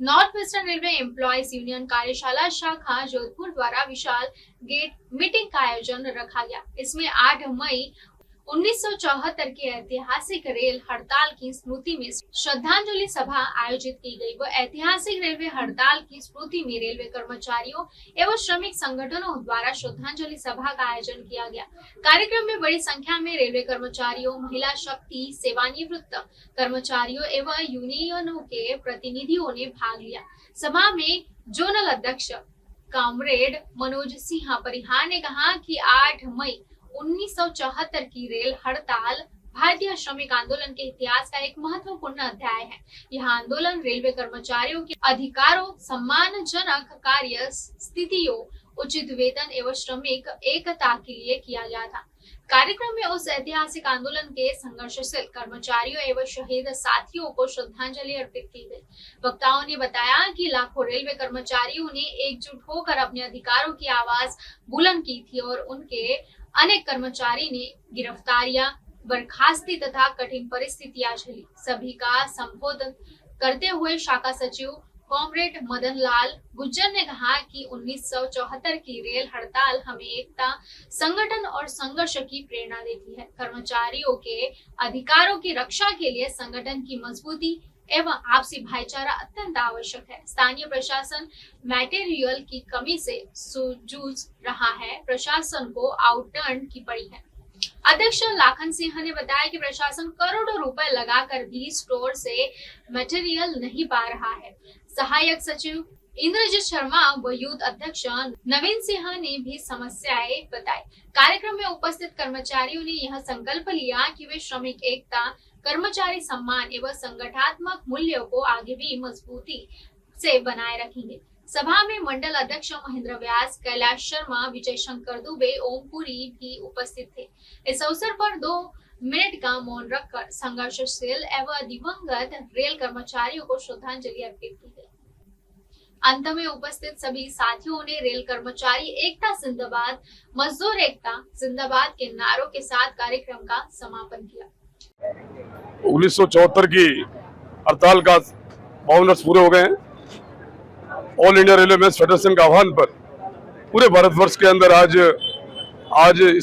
North western railway employees union कार्यशाला शाखा जोधपुर द्वारा विशाल गेट मीटिंग का आयोजन रखा गया। इसमें 8 मई 1974 की ऐतिहासिक रेल हड़ताल की स्मृति में श्रद्धांजलि सभा आयोजित की गई। वह ऐतिहासिक रेलवे हड़ताल की स्मृति में रेलवे कर्मचारियों एवं श्रमिक संगठनों द्वारा श्रद्धांजलि सभा का आयोजन किया गया। कार्यक्रम में बड़ी संख्या में रेलवे कर्मचारियों, महिला शक्ति, सेवानिवृत्त कर्मचारियों एवं यूनियनों के प्रतिनिधियों ने भाग लिया। सभा में जोनल अध्यक्ष कॉमरेड मनोज सिंह परिहार ने कहा कि 8 मई 1974 की रेल हड़ताल भारतीय श्रमिक आंदोलन के इतिहास का एक महत्वपूर्ण अध्याय है। यह आंदोलन रेलवे कर्मचारियों के अधिकारों, सम्मानजनक कार्य स्थितियों, उचित वेतन एवं श्रमिक एकता के लिए किया गया था। कार्यक्रम में उस ऐतिहासिक आंदोलन के संघर्षशील कर्मचारियों एवं शहीद साथियों को श्रद्धांजलि अर्पित की गई। वक्ताओं ने बताया कि लाखों रेलवे कर्मचारियों ने एकजुट होकर अपने अधिकारों की आवाज बुलंद की थी और उनके अनेक कर्मचारी ने गिरफ्तारियां, बर्खास्ती तथा कठिन परिस्थितियां झेली। सभी का संबोधन करते हुए शाखा सचिव कॉमरेड मदन लाल गुज्जर ने कहा कि 1974 की रेल हड़ताल हमें एकता, संगठन और संघर्ष की प्रेरणा देती है। कर्मचारियों के अधिकारों की रक्षा के लिए संगठन की मजबूती एवं आपसी भाईचारा अत्यंत आवश्यक है। स्थानीय प्रशासन मटेरियल की कमी से जूझ रहा है। प्रशासन को आउटर्न की पड़ी है। अध्यक्ष लाखन सिंह ने बताया कि प्रशासन करोड़ों रुपए लगाकर भी स्टोर से मटेरियल नहीं पा रहा है। सहायक सचिव इंद्रजीत शर्मा व यूथ अध्यक्ष नवीन सिंह ने भी समस्याएं बताई। कार्यक्रम में उपस्थित कर्मचारियों ने यह संकल्प लिया कि वे श्रमिक एकता, कर्मचारी सम्मान एवं संगठनात्मक मूल्यों को आगे भी मजबूती से बनाए रखेंगे। सभा में मंडल अध्यक्ष महेंद्र व्यास, कैलाश शर्मा, विजय शंकर दुबे, ओमपुरी भी उपस्थित थे। इस अवसर पर 2 मिनट का मौन रखकर संघर्षशील एवं दिवंगत रेल कर्मचारियों को श्रद्धांजलि अर्पित की गई। अंत में उपस्थित सभी साथियों ने रेल कर्मचारी एकता जिंदाबाद, मजदूर एकता जिंदाबाद के नारों के साथ कार्यक्रम का समापन किया। 1974 की हड़ताल का 52 वर्ष पूरे हो गए हैं। All India railway men's federation के आह्वान पर पूरे भारतवर्ष के अंदर आज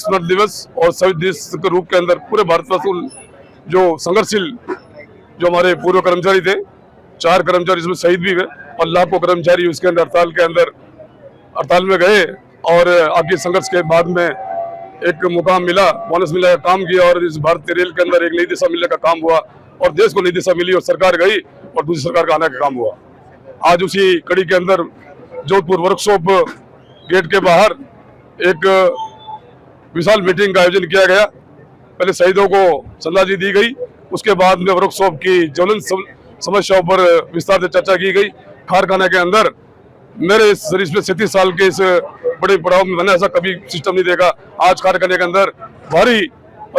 स्मृति दिवस और शहीद दिवस के रूप के अंदर पूरे भारतवर्ष जो संघर्षशील जो हमारे पूर्व कर्मचारी थे, 4 कर्मचारी इसमें शहीद भी हुए और लाखों कर्मचारी उसके अंदर हड़ताल में गए और आगे संघर्ष के बाद में एक मुकाम मिला, बोनस मिला, काम किया और इस भारतीय रेल के अंदर एक नई दिशा मिलने का काम हुआ और देश को नई दिशा मिली और सरकार गई और दूसरी सरकार का आने का काम हुआ। आज उसी कड़ी के अंदर जोधपुर वर्कशॉप गेट के बाहर एक विशाल मीटिंग का आयोजन किया गया। पहले शहीदों को श्रद्धांजलि दी गई, उसके बाद में वर्कशॉप की ज्वलंत समस्याओं पर विस्तार से चर्चा की गई। कारखाने के अंदर मेरे शरीर में 37 साल के इस बड़े पड़ाव में मैंने ऐसा कभी सिस्टम नहीं देखा। आज कारखाने के अंदर भारी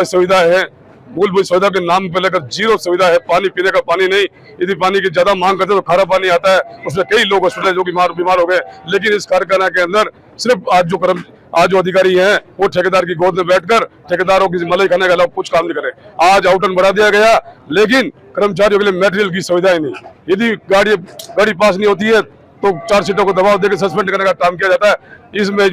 सुविधा है, मूलभूत सुविधा के नाम पे लेकर जीरो सुविधा है। पानी पीने का पानी नहीं, यदि पानी की ज्यादा मांग करते तो खारा पानी आता है, उसमें कई लोग हॉस्पिटल जो बीमार हो गए। लेकिन इस कारखाना के अंदर सिर्फ आज जो अधिकारी हैं वो ठेकेदार की गोद में बैठकर ठेकेदारों की मलाई खाने के अलावा कुछ काम नहीं करे। आज आउटन बढ़ा दिया गया, लेकिन कर्मचारियों के लिए मटेरियल की सुविधा ही नहीं। यदि गाड़ी पास नहीं होती है तो 4 सीटों को दबाव देकर सस्पेंड करने का काम किया जाता है। इसमें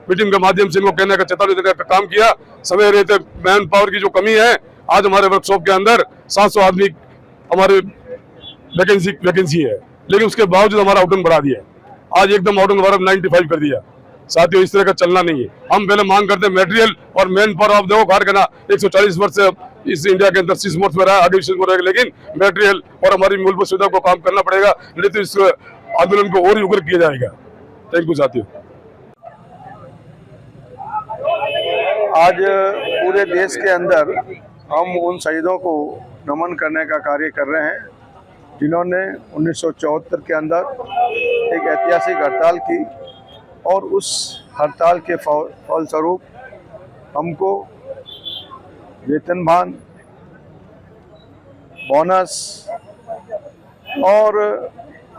मीटिंग के माध्यम से इनको कहने का, चेतावनी देने का काम किया। समय रहते मैन पावर की जो कमी है, आज हमारे वर्कशॉप के अंदर 700 आदमी हमारे वैकेंसी है, लेकिन उसके बावजूद हमारा आउटन बढ़ा दिया। आज एकदम आउटन हमारा 95 कर दिया। साथियों, इस तरह का चलना नहीं है। हम पहले मांग करते मटेरियल और मैन पावर। आप देखो कारखाना 140 वर्ष से इस इंडिया के अंदर 6 मोड में रहा, आगे भी 6 मोड रहेगा, लेकिन मटेरियल और हमारी मूलभूत सुविधा को काम करना पड़ेगा, नहीं तो इस आंदोलन को और ही उग्र किया जाएगा। थैंक यू साथियों। आज पूरे देश के अंदर हम उन शहीदों को नमन करने का कार्य कर रहे हैं जिन्होंने 1974 के अंदर एक ऐतिहासिक हड़ताल की और उस हड़ताल के फलस्वरूप हमको वेतनमान, बोनस और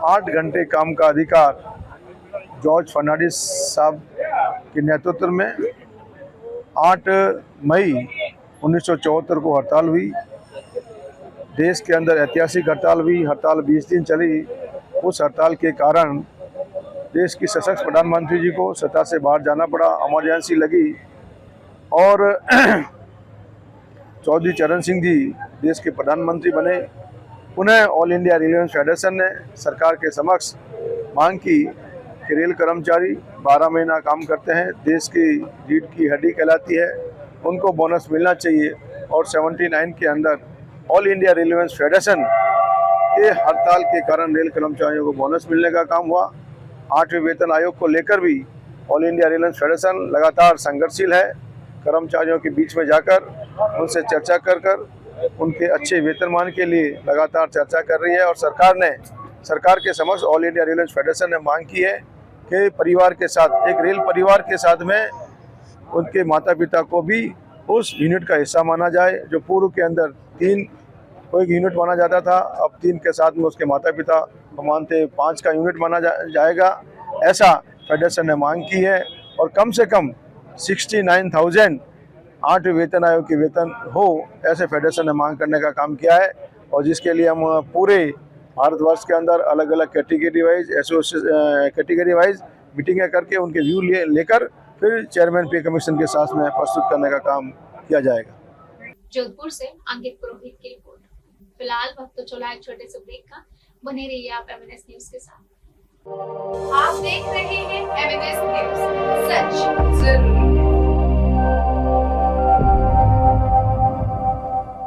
8 घंटे काम का अधिकार जॉर्ज फर्नांडिस साहब के नेतृत्व में 8 मई 1974 को हड़ताल हुई। देश के अंदर ऐतिहासिक हड़ताल हुई। हड़ताल 20 दिन चली उस हड़ताल के कारण देश की सशक्त प्रधानमंत्री जी को सत्ता से बाहर जाना पड़ा, इमरजेंसी लगी और चौधरी चरण सिंह जी देश के प्रधानमंत्री बने। पुनः ऑल इंडिया रेलवे फेडरेशन ने सरकार के समक्ष मांग की कि रेल कर्मचारी 12 महीना काम करते हैं, देश की रीढ़ की हड्डी कहलाती है, उनको बोनस मिलना चाहिए। और 79 के अंदर ऑल इंडिया रेलवे फेडरेशन के हड़ताल के कारण रेल कर्मचारियों को बोनस मिलने का काम हुआ। 8वें वेतन आयोग को लेकर भी ऑल इंडिया रेलवे फेडरेशन लगातार संघर्षशील है। कर्मचारियों के बीच में जाकर उनसे चर्चा कर उनके अच्छे वेतनमान के लिए लगातार चर्चा कर रही है। और सरकार के समक्ष ऑल इंडिया रेलवे फेडरेशन ने मांग की है कि परिवार के साथ, एक रेल परिवार के साथ में उनके माता पिता को भी उस यूनिट का हिस्सा माना जाए। जो पूर्व के अंदर 3 कोई यूनिट माना जाता था, अब 3 के साथ में उसके माता पिता को मानते 5 का यूनिट माना जाएगा, ऐसा फेडरेशन ने मांग की है। और कम से कम 69,000 8वें वेतन आयोग के वेतन हो, ऐसे फेडरेशन ने मांग करने का काम किया है। और जिसके लिए हम पूरे भारतवर्ष के अंदर अलग अलग कैटेगरी वाइज मीटिंगें करके उनके व्यू लेकर फिर चेयरमैन पे कमीशन के साथ में प्रस्तुत करने का काम किया जाएगा। जोधपुर से अंकित पुरोहित की रिपोर्ट। फिलहाल वक्त तो चला एक छोटे से ब्रेक का, बने रहिए आप एमएनएस न्यूज के साथ। आप देख रहे हैं एमएनएस न्यूज, सच जरूर।